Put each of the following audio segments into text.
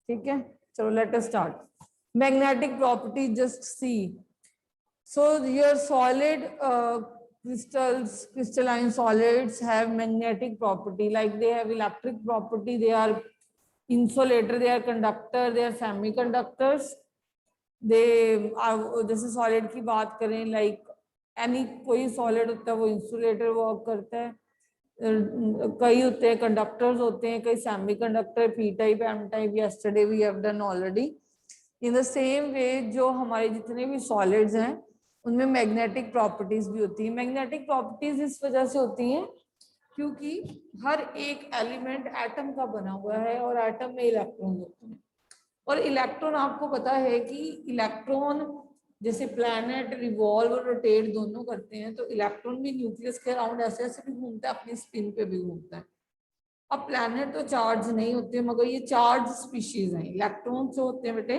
ठीक है, चलो let us start. Magnetic property, just see. So your solid crystalline solids have magnetic property, like they have electric property, they are insulator, they are conductor, they are semiconductors, they are, जैसे solid की बात करें, like any कोई solid होता है वो insulator work करता है, कई होते हैं कंडक्टर्स होते हैं, कई semiconductor, P type, M type, yesterday we have done already. In the same way जो हमारे जितने भी सॉलिड्स हैं उनमें मैग्नेटिक प्रॉपर्टीज भी होती है। मैग्नेटिक प्रॉपर्टीज इस वजह से होती हैं क्योंकि हर एक एलिमेंट एटम का बना हुआ है और एटम में इलेक्ट्रॉन होते हैं, और इलेक्ट्रॉन आपको पता है कि इलेक्ट्रॉन जैसे प्लैनेट रिवॉल्व और रोटेट दोनों करते हैं, तो इलेक्ट्रॉन भी न्यूक्लियस के अराउंड ऐसे ऐसे भी घूमता है, अपनी स्पिन पे भी घूमता है। अब प्लैनेट तो चार्ज नहीं होते मगर ये चार्ज स्पीशीज हैं। इलेक्ट्रॉन जो होते हैं बेटे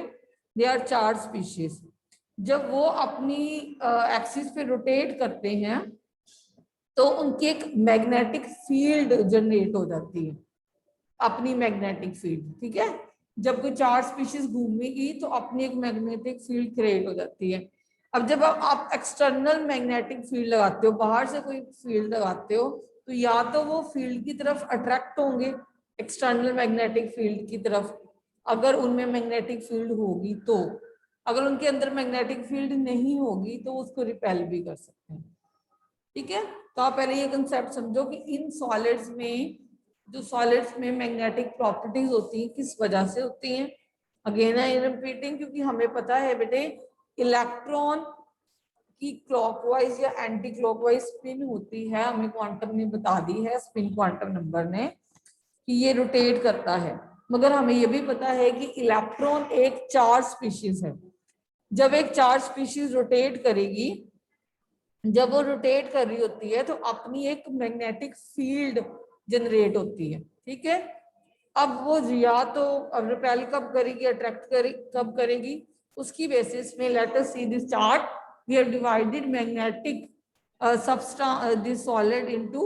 दे आर चार्ज स्पीशीज। जब वो अपनी एक्सिस पे रोटेट करते हैं तो उनकी एक मैग्नेटिक फील्ड जनरेट हो जाती है, अपनी मैग्नेटिक फील्ड। ठीक है, जब कोई चार्ज स्पीशीज घूमेगी तो अपनी एक मैग्नेटिक फील्ड क्रिएट हो जाती है। अब जब आप एक्सटर्नल मैग्नेटिक फील्ड लगाते हो, बाहर से कोई फील्ड लगाते हो, तो या तो वो फील्ड की तरफ अट्रैक्ट होंगे, एक्सटर्नल मैग्नेटिक फील्ड की तरफ, अगर उनमें मैग्नेटिक फील्ड होगी तो। अगर उनके अंदर मैग्नेटिक फील्ड नहीं होगी तो उसको रिपेल भी कर सकते हैं। ठीक है, तो आप पहले ये कंसेप्ट समझो कि इन सॉलिड्स में, जो सॉलिड्स में मैग्नेटिक प्रॉपर्टीज होती हैं किस वजह से होती हैं। अगेन आई एम रिपीटिंग, क्योंकि हमें पता है बेटे इलेक्ट्रॉन की क्लॉकवाइज या एंटी क्लॉकवाइज स्पिन होती है, हमें क्वांटम ने बता दी है, स्पिन क्वांटम नंबर ने, कि ये रोटेट करता है। मगर हमें ये भी पता है कि इलेक्ट्रॉन एक चार्ज स्पीशीज है। जब एक चार्ज स्पीशीज रोटेट करेगी, जब वो रोटेट कर रही होती है तो अपनी एक मैग्नेटिक फील्ड जनरेट होती है। ठीक है, अब वो या तो अब रिपेल कब करेगी, अट्रैक्ट कब करेगी, उसकी बेसिस में let us see this chart. We have divided magnetic substance this solid into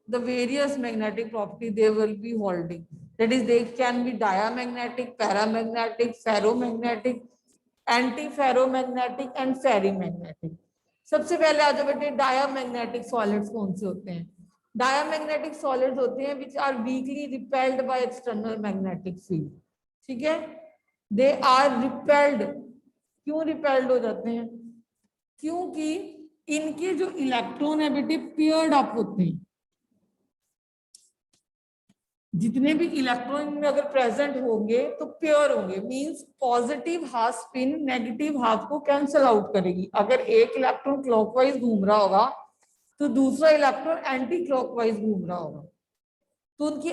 the various magnetic property they will be holding. That is, they can be diamagnetic, paramagnetic, ferromagnetic, antiferromagnetic and ferrimagnetic. सबसे पहले आ जाओ बेटे, diamagnetic solids कौन से होते हैं। Diamagnetic solids होते हैं which are weakly repelled by external magnetic field. ठीक है, दे आर रिपेल्ड। क्यों रिपेल्ड हो जाते हैं? क्योंकि इनके जो इलेक्ट्रॉन है बेटे पेयर्ड अप होते हैं। जितने भी इलेक्ट्रॉन में अगर प्रेजेंट होंगे तो पेयर होंगे, means positive half spin negative half को कैंसल आउट करेगी। अगर एक इलेक्ट्रॉन क्लॉकवाइज घूम रहा होगा तो दूसरा इलेक्ट्रॉन एंटी क्लॉकवाइज घूम रहा होगा, तो उनकी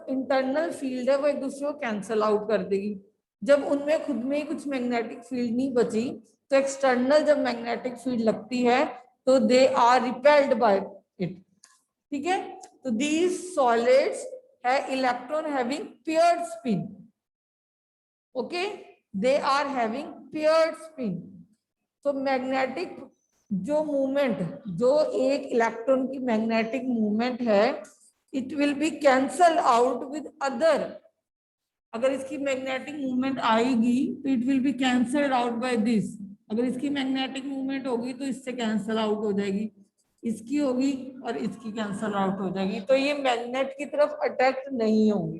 इंटरनल फील्ड है वो एक दूसरे को कैंसल आउट कर देगी। जब उनमें खुद में कुछ मैग्नेटिक फील्ड नहीं बची तो एक्सटर्नल जब मैग्नेटिक फील्ड लगती है तो they are repelled by it. ठीक है, तो these solids have electron having paired spin. Okay, they are having paired spin. तो मैग्नेटिक जो मूवमेंट, जो एक इलेक्ट्रॉन की मैग्नेटिक मूवमेंट है, it will be cancel out with other. अगर इसकी मैग्नेटिक मूवमेंट आएगी तो it will be cancelled out by this. अगर इसकी मैग्नेटिक मूवमेंट होगी तो इससे कैंसल आउट हो जाएगी, इसकी होगी और इसकी कैंसल आउट हो जाएगी, तो ये मैग्नेट की तरफ अट्रैक्ट नहीं होंगी।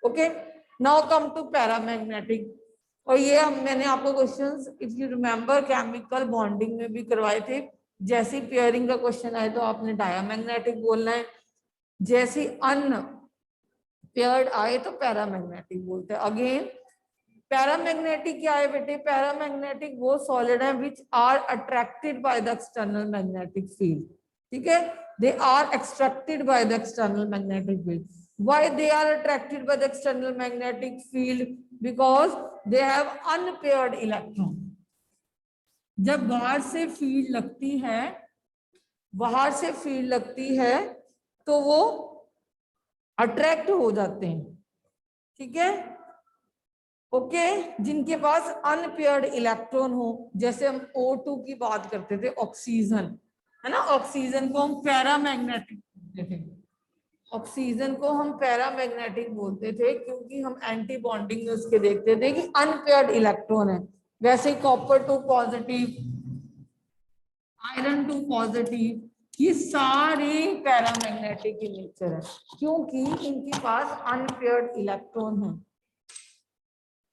Okay, now come to paramagnetic. और ये मैंने आपको questions if you remember chemical bonding में भी करवाए थे। जैसे पेयरिंग का क्वेश्चन आए तो आपने डायामैग्नेटिक बोलना है, जैसे अन पेयर्ड आए तो पैरामैग्नेटिक बोलते हैं। अगेन पैरामैग्नेटिक क्या है बेटे? पैरामैग्नेटिक वो सॉलिड है which are attracted by the external magnetic field. ठीक है, they are extracted by the external magnetic field. Why they are attracted by the external magnetic field? Because they have unpaired electron. जब बाहर से field लगती है, बाहर से field लगती है तो वो अट्रैक्ट हो जाते हैं। ठीक है, ओके, जिनके पास अनपेयर्ड इलेक्ट्रॉन हो, जैसे हम O2 की बात करते थे, ऑक्सीजन है ना, ऑक्सीजन को हम पैरामैग्नेटिक कहते थे। ऑक्सीजन को हम पैरामैग्नेटिक बोलते थे क्योंकि हम एंटी बॉन्डिंग में उसके देखते थे कि अनपेयर्ड इलेक्ट्रॉन है। वैसे ही कॉपर 2 पॉजिटिव, आयरन 2 पॉजिटिव, ये सारे पैरामैग्नेटिक in नेचर है क्योंकि इनके पास अनपेयर्ड इलेक्ट्रॉन है।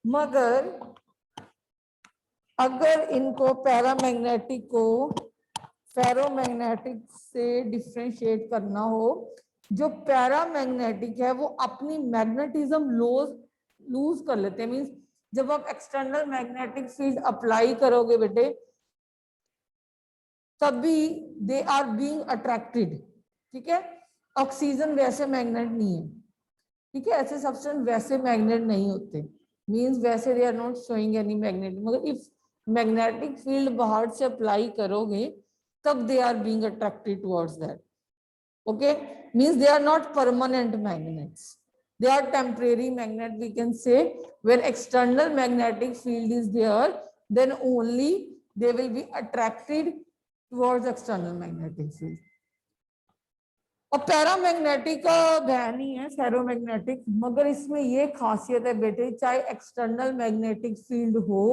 मगर अगर इनको पैरामैग्नेटिक को फेरोमैग्नेटिक से डिफरेंशिएट करना हो, जो पैरामैग्नेटिक है वो अपनी मैग्नेटिज्म लूज कर लेते हैं। मींस जब आप एक्सटर्नल मैग्नेटिक फील्ड अप्लाई करोगे बेटे, तभी दे आर बीइंग अट्रैक्टेड। ठीक है, ऑक्सीजन वैसे मैग्नेट नहीं है। ठीक है, ऐसे सब्सटेंस वैसे मैग्नेट नहीं होते, मींस वैसे they are not showing any magnet. मगर इफ मैग्नेटिक फील्ड बाहर से अप्लाई करोगे तब they are being attracted towards that. Okay, means they are not permanent magnets, they are temporary magnet, we can say. When external magnetic field is there, then only they will be attracted towards external magnetic field. और paramagnetic का बहन ही है ferromagnetic, मगर इसमें ये खासियत है बेटे, चाहे एक्सटर्नल मैग्नेटिक फील्ड हो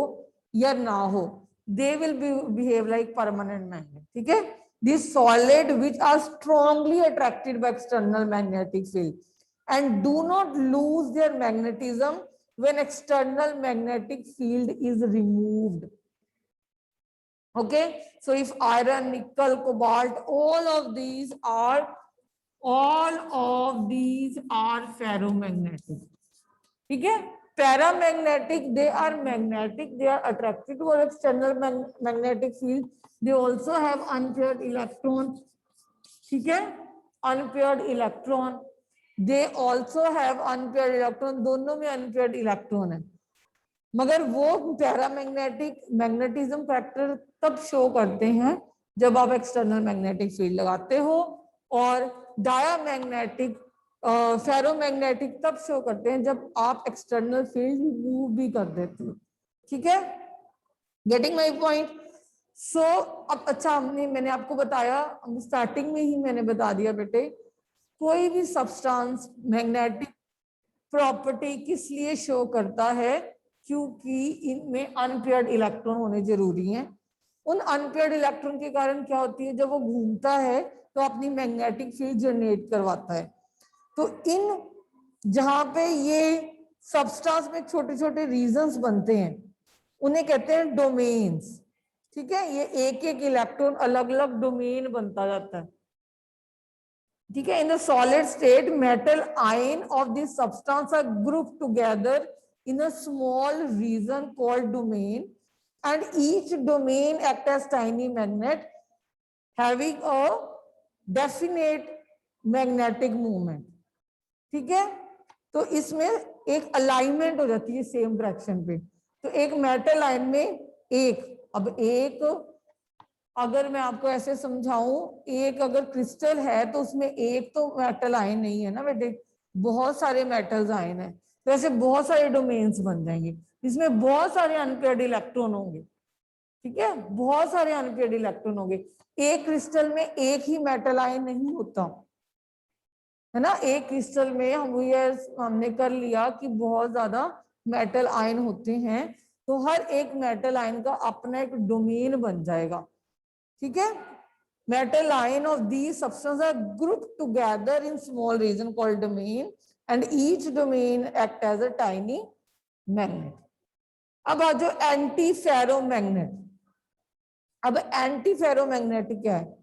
या ना हो, they will behave like permanent magnet. ठीक है, this solid which are strongly attracted by external magnetic field and do not lose their magnetism when external magnetic field is removed. Okay, so if iron, nickel, cobalt, all of these are ferromagnetic. ठीक है, paramagnetic, they are magnetic, they are attracted to external magnetic field, they also have unpaired electron. ठीक है, unpaired electron, they also have unpaired electron, दोनों में unpaired electron है। मगर वो paramagnetic magnetism factor तब शो करते हैं जब आप एक्सटर्नल मैग्नेटिक फील्ड लगाते हो, और डायामैग्नेटिक फेरोमैग्नेटिक तब शो करते हैं जब आप एक्सटर्नल फील्ड रिमूव भी कर देते हो। ठीक है, गेटिंग माय पॉइंट? सो अब अच्छा, मैंने आपको बताया, स्टार्टिंग में ही मैंने बता दिया बेटे, कोई भी सब्सटेंस मैग्नेटिक प्रॉपर्टी किस लिए शो करता है, क्योंकि इनमें अनपेयर्ड इलेक्ट्रॉन होने जरूरी हैं। उन अनपेयर्ड इलेक्ट्रॉन के कारण क्या होती है, जब वो घूमता है तो अपनी मैग्नेटिक फील्ड जनरेट करवाता है। तो इन जहां पे ये सब्सटेंस में छोटे छोटे रीजन्स बनते हैं उन्हें कहते हैं डोमेन्स। ठीक है, ये एक एक इलेक्ट्रॉन अलग अलग डोमेन बनता जाता है। ठीक है, in the solid state metal ion of this substance are grouped together in a small region called domain, and each domain act as tiny magnet having a definite magnetic movement. ठीक है, तो इसमें एक अलाइनमेंट हो जाती है same direction पे। तो एक मेटल आयन में एक अगर मैं आपको ऐसे समझाऊं, एक अगर क्रिस्टल है तो उसमें एक तो मेटल आयन नहीं है ना बेटे, बहुत सारे मेटल्स आयन है, तो ऐसे बहुत सारे डोमेन्स बन जाएंगे, इसमें बहुत सारे अनपेयर्ड इलेक्ट्रॉन होंगे। ठीक है, बहुत सारे अनपेयर्ड इलेक्ट्रॉन होंगे। एक क्रिस्टल में एक ही मेटल आयन नहीं होता है ना, एक क्रिस्टल में हमने कर लिया कि बहुत ज्यादा मेटल आयन होते हैं, तो हर एक मेटल आयन का अपना एक डोमेन बन जाएगा। ठीक है, metal ion of these substances are grouped together in small region called domain, and each domain act as a tiny magnet. अब आ जाओ एंटी फेरोमैग्नेट। अब एंटी फेरोमैग्नेटिक क्या है?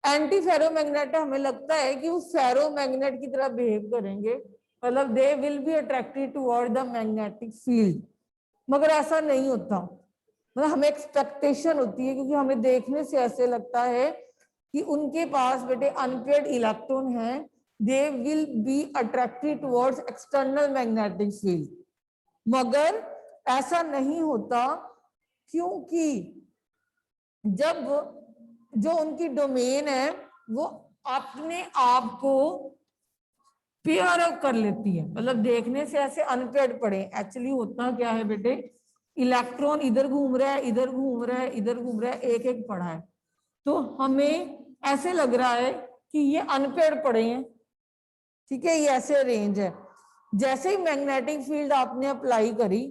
एंटी फेरोमैग्नेट हमें लगता है कि वो फेरोमैग्नेट की तरह बिहेव करेंगे, मतलब they will be attracted toward the magnetic field, मगर ऐसा नहीं होता। मतलब हमें एक्सपेक्टेशन होती है, क्योंकि हमें देखने से ऐसे लगता है कि उनके पास बेटे अनपेयर्ड इलेक्ट्रॉन है, they will be attracted towards external magnetic field, मगर ऐसा नहीं होता, क्योंकि जब जो उनकी डोमेन है वो अपने आप को पेयर अप कर लेती है, मतलब देखने से ऐसे अनपेयर्ड पड़े, एक्चुअली होता क्या है बेटे, इलेक्ट्रॉन इधर घूम रहा है, इधर घूम रहा है, इधर घूम रहा है, एक एक पड़ा है, तो हमें ऐसे लग रहा है कि ये अनपेयर्ड पड़े हैं, ठीक है, ये ऐसे रेंज है। जैसे ही मैग्नेटिक फील्ड आपने अप्लाई करी,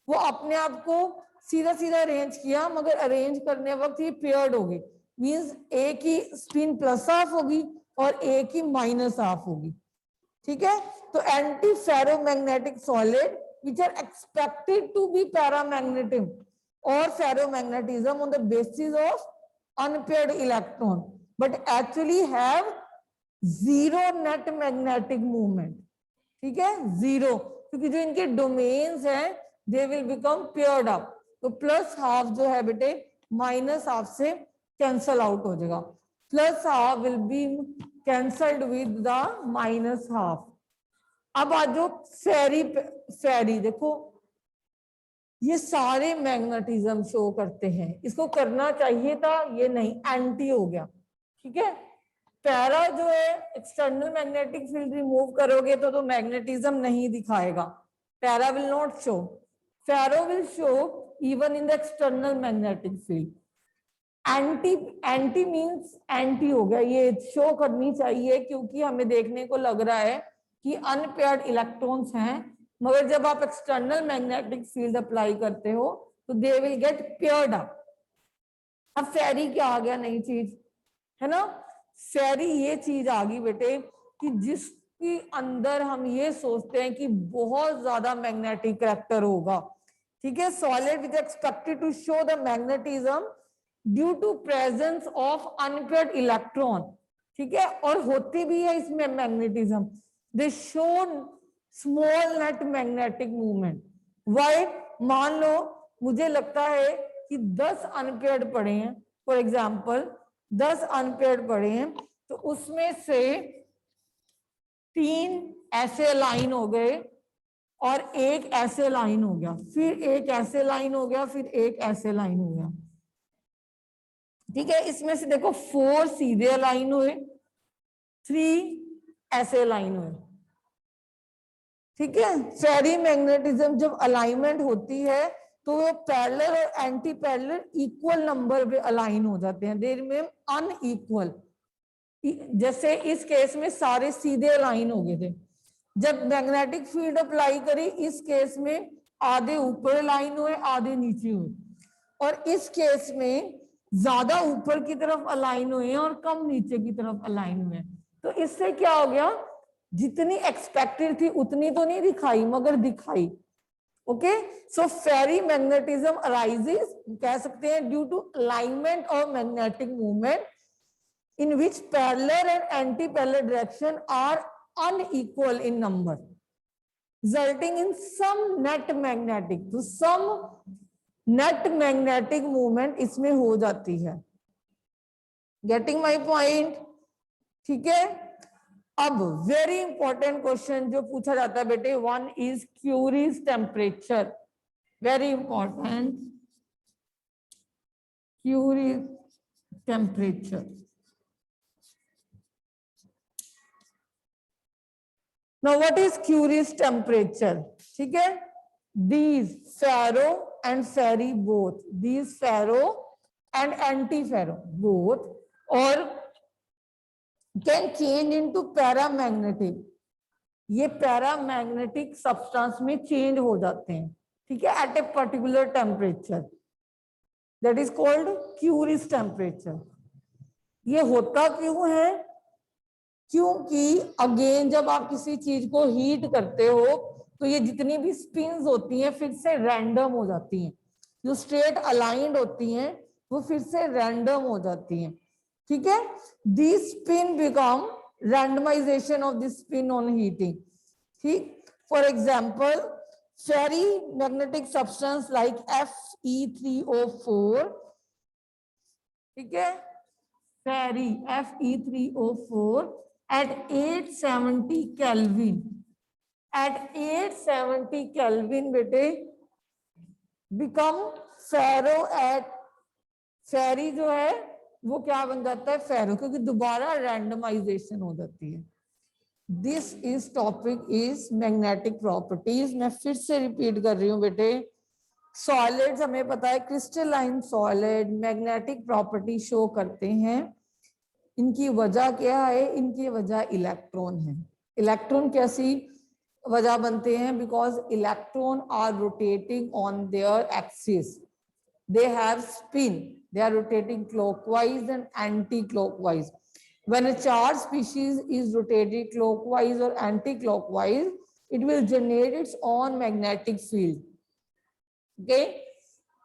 वो अपने आप को सीधा सीधा अरेंज किया, मगर अरेंज करने वक्त ये पेयर्ड होगी, मींस एक ही स्पिन प्लस हाफ होगी और एक ही माइनस हाफ होगी। ठीक है, तो anti ferromagnetic solid which are expected to be paramagnetic or ferromagnetism on the basis of unpaired electron but actually have zero net magnetic movement। ठीक है, जीरो, क्योंकि जो इनके डोमेन्स हैं they will become paired up, तो plus half जो है बेटे माइनस हाफ से कैंसल आउट हो जाएगा, plus half will be cancelled with the minus half. अब आज जो फेरी देखो, ये सारे मैग्नेटिज्म शो करते हैं, इसको करना चाहिए था, ये नहीं, एंटी हो गया। ठीक है, पैरा जो है एक्सटर्नल मैग्नेटिक फील्ड रिमूव करोगे तो मैग्नेटिज्म नहीं दिखाएगा, para will not show, ferro will show even in the external magnetic field. Anti means anti हो गया, ये शो करनी चाहिए क्योंकि हमें देखने को लग रहा है कि अनपेयर्ड इलेक्ट्रॉन्स हैं, मगर जब आप एक्सटर्नल मैग्नेटिक फील्ड अप्लाई करते हो तो they will get paired up. अब फेरी क्या आ गया, नई चीज है ना, फेरी ये चीज आ गई बेटे कि जिसके अंदर हम ये सोचते हैं कि बहुत ज्यादा मैग्नेटिक करैक्टर होगा। ठीक है, solid which expected to show the magnetism due to presence of unpaired electron. ठीक है, और होती भी है इसमें magnetism, they show small net magnetic movement. Why, मान लो मुझे लगता है कि 10 अनपेयर्ड पड़े हैं, फॉर एग्जाम्पल 10 अनपेयर्ड पड़े हैं, तो उसमें से 3 ऐसे लाइन हो गए और एक ऐसे लाइन हो गया, फिर एक ऐसे लाइन हो गया, फिर एक ऐसे लाइन हो गया। ठीक है, इसमें से देखो 4 सीधे अलाइन हुए, 3 ऐसे अलाइन हुए। ठीक है, फेरी मैग्नेटिज्म जब अलाइनमेंट होती है तो वो पैरेलल और एंटी पैरेलल इक्वल नंबर पे अलाइन हो जाते हैं, देर में अनइक्वल। जैसे इस केस में सारे सीधे अलाइन हो गए थे, जब मैग्नेटिक फील्ड अप्लाई करी इस केस में आधे ऊपर अलाइन हुए आधे नीचे हुए, और इस केस में ज्यादा ऊपर की तरफ अलाइन हुए हैं और कम नीचे की तरफ अलाइन हुए हैं। तो इससे क्या हो गया, जितनी एक्सपेक्टेड थी उतनी तो नहीं दिखाई मगर दिखाई। Okay, so ferrimagnetism arises, कह सकते हैं, due to alignment of magnetic movement in which parallel and antiparallel direction are unequal in number, resulting in some net magnetic, तो some net magnetic movement इसमें हो जाती है। Getting my point? ठीक है, अब वेरी इंपॉर्टेंट क्वेश्चन जो पूछा जाता है बेटे, one is curies temperature, very important, curies temperature. Now what is Curie's temperature? ठीक है, these ferro and ferry both, these ferro and anti-ferro both, or can change into paramagnetic, ये paramagnetic substance में change हो जाते हैं। ठीक है, at a particular temperature, that is called Curie's temperature। ये होता क्यों है, क्योंकि अगेन जब आप किसी चीज को हीट करते हो तो ये जितनी भी स्पिन्स होती हैं फिर से रैंडम हो जाती हैं, जो स्ट्रेट अलाइंड होती हैं वो फिर से रैंडम हो जाती हैं। ठीक है, this spin become randomization of this spin on heating. ठीक, for example ferrimagnetic substance like Fe3O4, ठीक है, फेरी Fe3O4 at 870 Kelvin, at 870 Kelvin बेटे become ferro at, फेरी जो है वो क्या बन जाता है, फेरो, क्योंकि दोबारा रैंडमाइजेशन हो जाती है। This is topic is magnetic properties. मैं फिर से रिपीट कर रही हूँ बेटे, सॉलिड्स हमें पता है, crystalline solid magnetic property show करते हैं। इनकी वजह क्या है, इनकी वजह इलेक्ट्रॉन है। इलेक्ट्रॉन कैसी वजह बनते हैं? Because electron are rotating on their axis, they have spin, they are rotating clockwise and anti-clockwise. When a charged species is rotating clockwise or anti-clockwise, it will generate its own magnetic field, okay,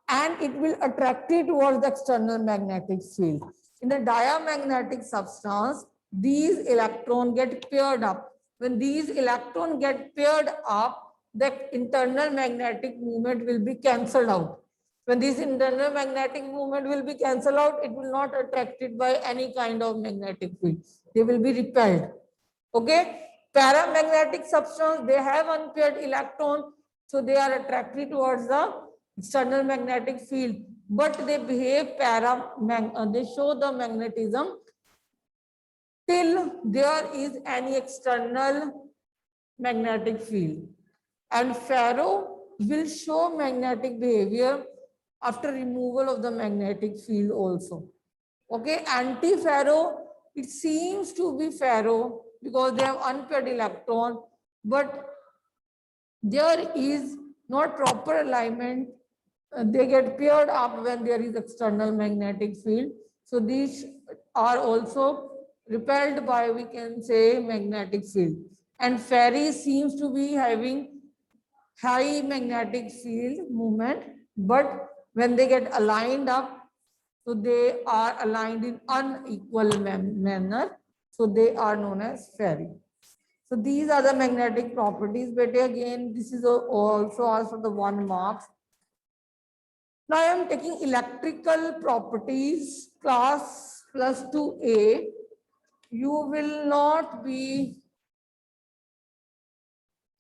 and it will attract it towards the external magnetic field. In the diamagnetic substance, these electrons get paired up. When these electrons get paired up, the internal magnetic movement will be cancelled out. When this internal magnetic movement will be cancelled out, it will not attracted by any kind of magnetic field. They will be repelled. Okay. Paramagnetic substance, they have unpaired electron, so they are attracted towards the external magnetic field, but they behave they show the magnetism till there is any external magnetic field. And ferro will show magnetic behavior after removal of the magnetic field also. Okay, anti-ferro, it seems to be ferro because they have unpaired electron, but there is not proper alignment. They get paired up when there is external magnetic field. So these are also repelled by, we can say, magnetic field. And ferri seems to be having high magnetic field movement, but when they get aligned up, so they are aligned in unequal manner, so they are known as ferri. So these are the magnetic properties, but again, this is also asked for the 1 mark. Now I am taking electrical properties, class plus 2A. You will not be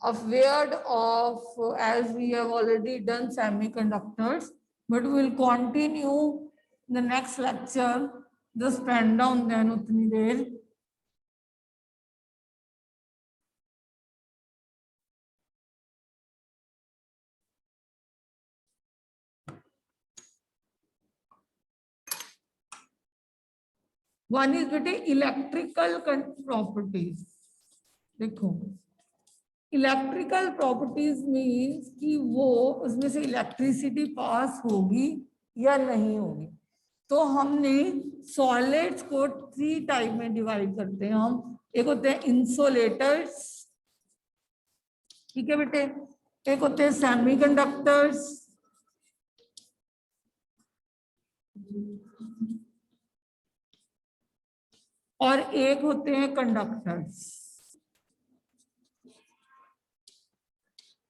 aware of, as we have already done semiconductors, but we will continue the next lecture. Just pen down then utni der. One is बेटे electrical properties. देखो, electrical properties means कि वो उसमें से electricity pass होगी या नहीं होगी. तो हमने सॉलिड्स को 3 टाइप में डिवाइड करते हैं हम. एक होते हैं इंसुलेटर्स, ठीक है बेटे, एक होते हैं सेमीकंडक्टर्स, और एक होते हैं कंडक्टर्स.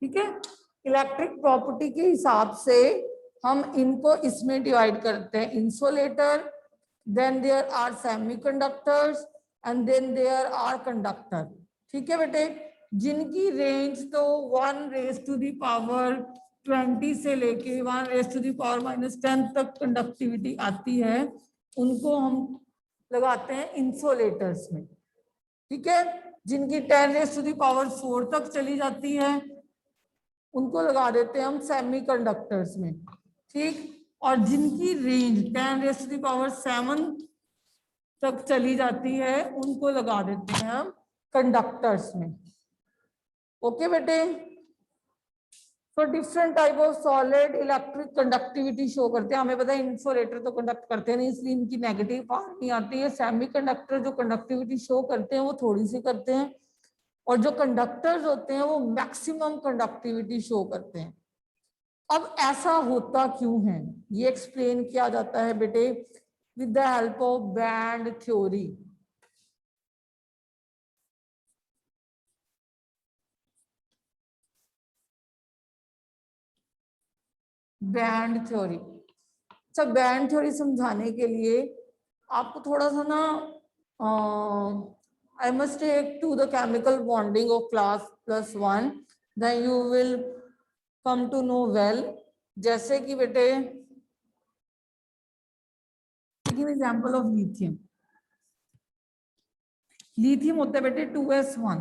ठीक है, इलेक्ट्रिक प्रॉपर्टी के हिसाब से हम इनको इसमें डिवाइड करते हैं. Insulator, then there are semiconductors, and then there are conductor. ठीक है बेटे, जिनकी रेंज तो 1 रेज टू द पावर 20 से लेके 1 रेज टू द पावर -10 तक कंडक्टिविटी आती है, उनको हम लगाते हैं इंसुलेटर्स में. ठीक है, जिनकी 10 रेज टू द पावर 4 तक चली जाती है, उनको लगा देते हैं हम सेमीकंडक्टर्स में. ठीक, और जिनकी range 10 raise to the power 7 तक चली जाती है, उनको लगा देते हैं हम कंडक्टर्स में. ओके बेटे, तो different type of solid electric conductivity show करते हैं. हमें पता है इंसुलेटर तो कंडक्ट करते नहीं, इसलिए इनकी नेगेटिव पावर नहीं आती है. सेमीकंडक्टर जो कंडक्टिविटी शो करते हैं वो थोड़ी सी करते हैं, और जो कंडक्टर्स होते हैं वो मैक्सिमम कंडक्टिविटी शो करते हैं. अब ऐसा होता क्यों है, ये एक्सप्लेन किया जाता है बेटे with the help of band theory. Band theory. अच्छा, बैंड थ्योरी समझाने के लिए आपको थोड़ा सा ना I must take to the chemical bonding of class +1, then you will come to know well. जैसे कि बेटे, give example of lithium. Lithium होता है बेटे 2s1,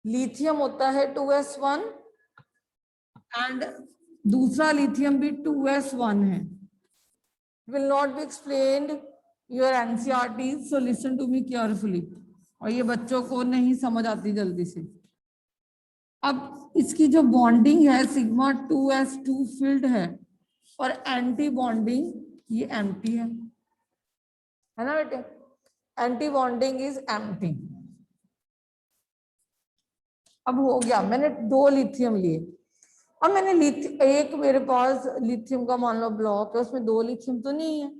लिथियम होता है 2s1, एंड दूसरा लिथियम भी 2s1 है. Will not be explained your NCERT, so listen to me carefully. और ये बच्चों को नहीं समझ आती जल्दी से। अब इसकी जो बॉन्डिंग है सिग्मा 2s2 फील्ड है और एंटी बॉन्डिंग ये एम्प्टी है ना बेटे, एंटी बॉन्डिंग इज एम्प्टी। अब हो गया, मैंने 2 लिथियम लिए। अब मैंने एक मेरे पास लिथियम का मान लो ब्लॉक है, उसमें 2 लिथियम तो नहीं है,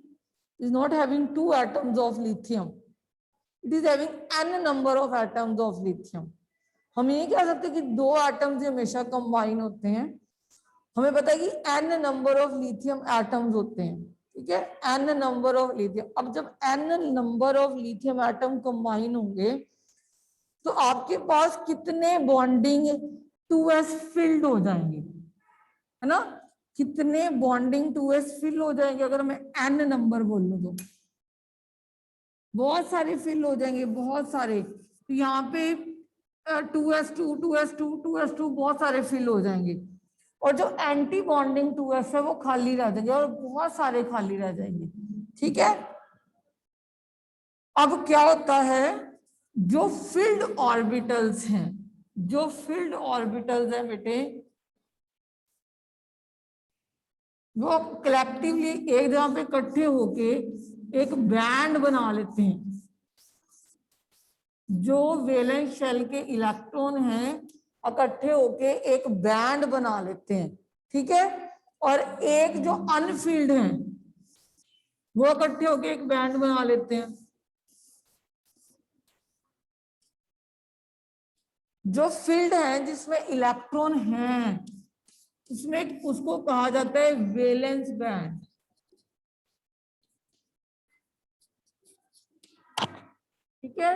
is not having 2 atoms of lithium, it is having n number of atoms of lithium. हम ये कह सकते कि 2 एटम्स हमेशा कंबाइन होते हैं, हमें पता है कि n number of lithium atoms होते हैं, ठीक है, n नंबर ऑफ लिथियम। अब जब n number of lithium atom combine होंगे तो आपके पास कितने बॉन्डिंग 2s फिल्ड हो जाएंगे, है ना, कितने बॉन्डिंग 2s फिल हो जाएंगे। अगर मैं n नंबर बोल लूं तो बहुत सारे फिल हो जाएंगे, बहुत सारे। तो यहाँ पे 2s2 2s2 2s2 बहुत सारे फिल हो जाएंगे, और जो एंटी बॉन्डिंग 2s है वो खाली रह जाएंगे, और बहुत सारे खाली रह जाएंगे, ठीक है। अब क्या होता है, जो फील्ड ऑर्बिटल्स हैं, जो फील्ड ऑर्बिटल्स हैं बेटे, वो कलेक्टिवली एक जगह पे इकट्ठे होके एक बैंड बना लेते हैं। जो वैलेंस शेल के इलेक्ट्रॉन हैं इकट्ठे होके एक बैंड बना लेते हैं, ठीक है। और एक जो अनफील्ड हैं वो इकट्ठे होके एक बैंड बना लेते हैं। जो फील्ड है जिसमें इलेक्ट्रॉन हैं उसमें उसको कहा जाता है वैलेंस बैंड, ठीक है।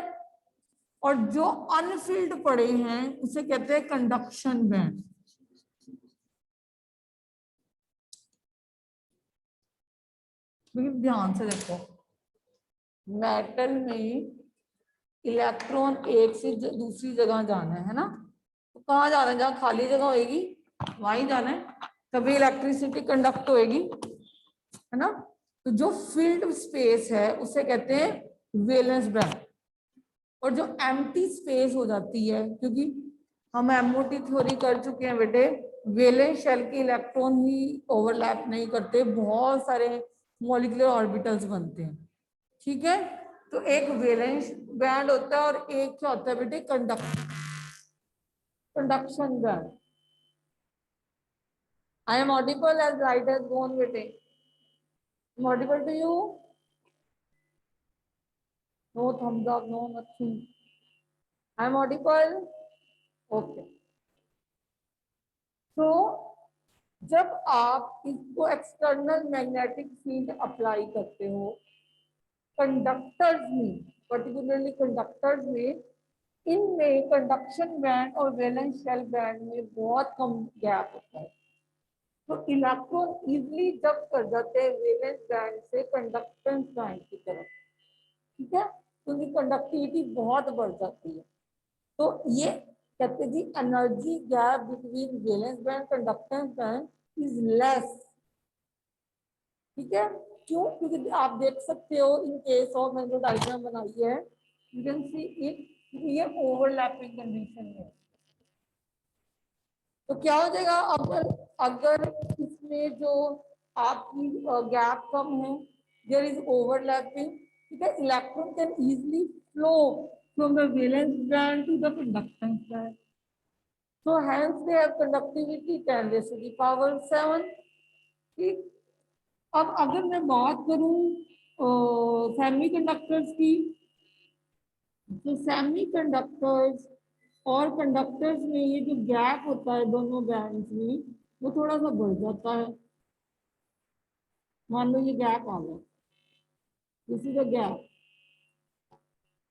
और जो अनफील्ड पड़े हैं उसे कहते हैं कंडक्शन बैंड। ध्यान से देखो, मेटल में इलेक्ट्रॉन एक से दूसरी जगह जाना है ना, तो कहाँ जाना है, जहाँ खाली जगह होगी वहीं जाना है, तभी इलेक्ट्रिसिटी कंडक्ट होएगी, है ना। तो जो फील्ड स्पेस है उसे कहते हैं वैलेंस बैंड। और जो एम्प्टी स्पेस हो जाती है, क्योंकि हम एमओटी थ्योरी कर चुके हैं बेटे, वैलेंस शेल के इलेक्ट्रॉन ही ओवरलैप नहीं करते, बहुत सारे मॉलिक्यूलर ऑर्बिटल्स बनते हैं, ठीक है। तो एक वैलेंस बैंड होता है और एक क्या होता है बेटे, conduction band. I am audible as light as gone बेटे, audible to you? No thumbs up, no nothing, I am audible, okay. तो जब आप इसको एक्सटर्नल मैग्नेटिक फील्ड अप्लाई करते हो कंडक्टर्स में, पर्टिकुलरली कंडक्टर्स में, इनमें कंडक्शन बैंड और वैलेंस शेल बैंड में बहुत कम गैप होता है, तो इलेक्ट्रॉन इजीली जंप कर जाते हैं वैलेंस बैंड से कंडक्टेंस बैंड की तरफ, ठीक है, तो उनकी कंडक्टिविटी बहुत बढ़ जाती है। तो ये कहते हैं जी energy gap between valence band conductance band is less, ठीक है। क्यों? क्योंकि आप देख सकते हो इन केस ऑफ, मैंने जो डायग्राम बनाई है, यू कैन सी इट, ये ओवरलैपिंग कंडीशन है। तो क्या हो जाएगा, अगर अगर इसमें जो आपकी गैप कम है, देयर इज ओवरलैपिंग, ठीक है, electron can easily flow from the valence band to the conductance band, so hence they have conductivity 10 raised to the power 7, ठीक। अब अगर मैं बात करूं सेमीकंडक्टर्स की, तो सेमीकंडक्टर्स और कंडक्टर्स में ये जो गैप होता है दोनों बैंड्स में वो थोड़ा सा बढ़ जाता है। मान लो ये गैप आ गया, दिस इज अ गैप।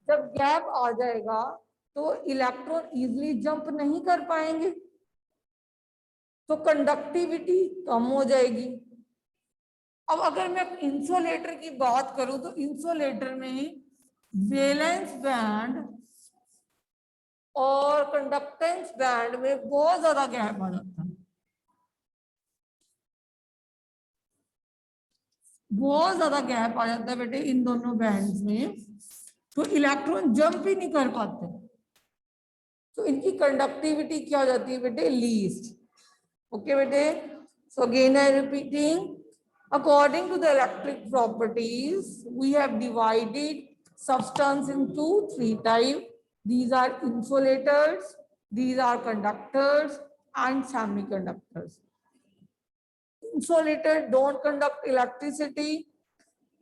जब गैप आ जाएगा तो इलेक्ट्रॉन इजीली जंप नहीं कर पाएंगे, तो कंडक्टिविटी कम हो जाएगी। अब अगर मैं इंसुलेटर की बात करूं तो इंसुलेटर में वैलेंस बैंड और कंडक्टेंस बैंड में बहुत ज्यादा गैप आ जाता है, बहुत ज्यादा गैप आ जाता है बेटे इन दोनों बैंड्स में। तो इलेक्ट्रॉन जंप ही नहीं कर पाते, तो इनकी कंडक्टिविटी क्या हो जाती है बेटे, लीस्ट। ओके बेटे, so again I repeating, according to the electric properties we have divided substance into three types. These are insulators, these are conductors and semiconductors. Insulators don't conduct electricity,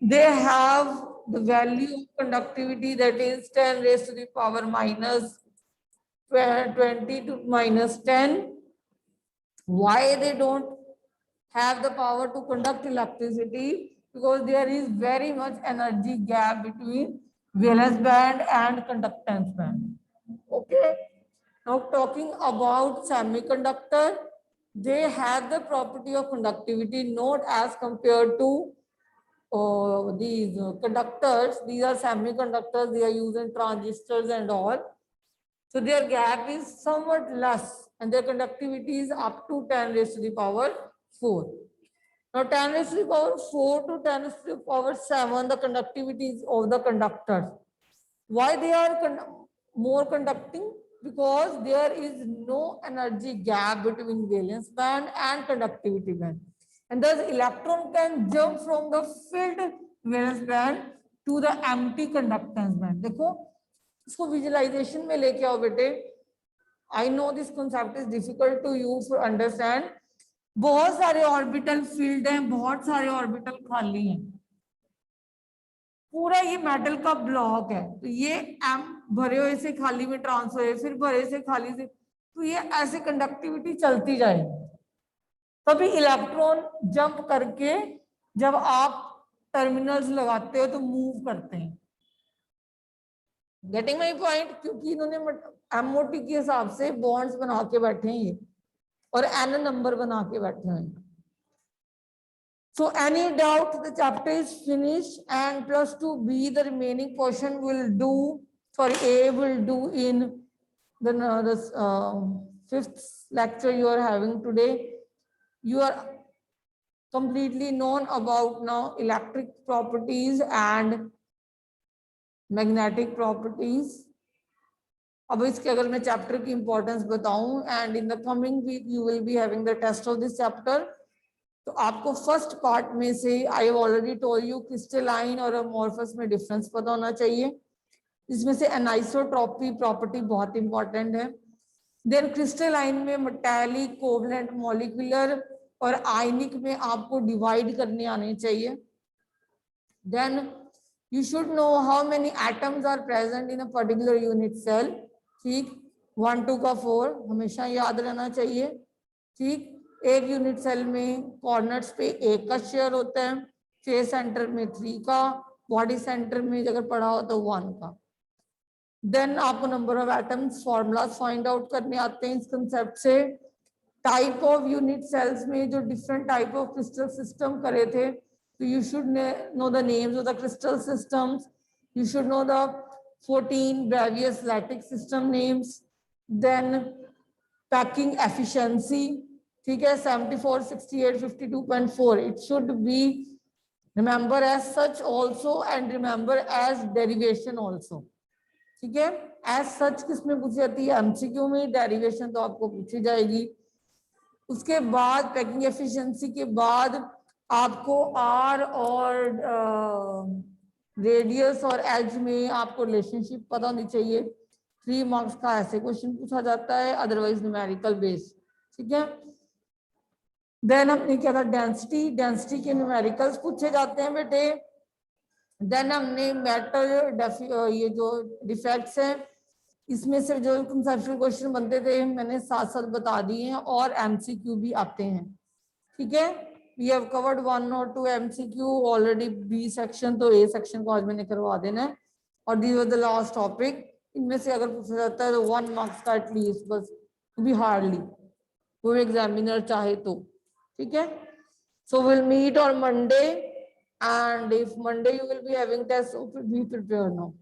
they have the value of conductivity that is 10 raised to the power minus 20 to minus 10. Why they don't have the power to conduct electricity? Because there is very much energy gap between valence band and conductance band. Okay, now talking about semiconductor, they have the property of conductivity not as compared to these conductors. These are semiconductors, they are using transistors and all, so their gap is somewhat less and their conductivity is up to 10 raised to the power 4. Now 10 raised to the power 4 to 10 raised to the power 7, the conductivity is of the conductors. Why they are more conducting? Because there is no energy gap between valence band and conductivity band. And thus electron can jump from the filled valence band to the empty conductance band. देखो इसको visualisation में लेके आओ बेटे. I know this concept is difficult to you to understand. बहुत सारे orbital field हैं, बहुत सारे ऑर्बिटल खाली हैं, पूरा ये मेटल का ब्लॉक है, तो ये एम भरे हुए से खाली में ट्रांसफर है, फिर भरे से खाली से, तो ये ऐसे कंडक्टिविटी चलती जाएगी. तभी इलेक्ट्रॉन जंप करके जब आप टर्मिनल्स लगाते हो तो मूव करते हैं. Getting my point? क्योंकि इन्होंने एमओटी के हिसाब से बॉन्ड्स बना के बैठे हैं ये, और एन नंबर बना के बैठे हैं. So any doubt, the chapter is finished, and plus 2b, the remaining portion will do, sorry, A will do in the fifth lecture you are having today. You are completely known about now electric properties and magnetic properties. अब इसके अगर मैं chapter की importance बताऊं, and in the coming week you will be having the test of this chapter, तो आपको first part में से I have already told you crystalline और अमोर्फस में डिफरेंस पता होना चाहिए. इसमें से एनाइसोट्रॉपी प्रॉपर्टी बहुत इंपॉर्टेंट है. देन क्रिस्टलाइन में मेटालिक, कोवलेंट, मॉलिक्यूलर और आयनिक में आपको डिवाइड करने आने चाहिए. Then you should know how many atoms are present in a particular unit cell. ठीक, 1 2 का 4 हमेशा याद रहना चाहिए. ठीक, एक यूनिट सेल में कॉर्नर्स पे 1 का शेयर होता है, फेस सेंटर में 3 का, बॉडी सेंटर में अगर पढ़ा हो तो 1 का. देन आपको number of atoms formulas find out करने आते हैं इस कंसेप्ट से. टाइप ऑफ यूनिट सेल्स में जो different type of crystal system करे थे, तो you should know the names of the crystal systems. You should know the 14 various lattice system names. Then packing efficiency, ठीक है, 74, 68, 52.4. It should be remember as such also and remember as derivation also. ठीक है, as such किसमें पूछी जाती है? MCQ में. Derivation तो आपको पूछी जाएगी. उसके बाद पैकिंग एफिशिएंसी के बाद आपको आर और रेडियस और एज में आपको रिलेशनशिप पता होनी चाहिए. 3 मार्क्स का ऐसे क्वेश्चन पूछा जाता है, अदरवाइज न्यूमेरिकल बेस. ठीक है. देन हमने क्या था, डेंसिटी. डेंसिटी के न्यूमेरिकल्स पूछे जाते हैं बेटे. देन हमने मेटल, ये जो डिफेक्ट्स हैं, इसमें से जो कंसेप्चुअल क्वेश्चन बनते थे मैंने साथ साथ बता दिए हैं, और एमसीक्यू भी आते हैं. ठीक है, वी हैव कवर्ड 1 और 2 एमसीक्यू ऑलरेडी. बी सेक्शन तो ए सेक्शन को आज मैंने करवा देना है, और this was the last topic. इनमें से अगर पूछा जाता है तो 1 मार्क्स का एटलीस्ट, बस भी हार्डली कोई एग्जामिनर चाहे तो. ठीक है, so we'll meet on Monday, and if Monday you will be having tests, so be prepared now.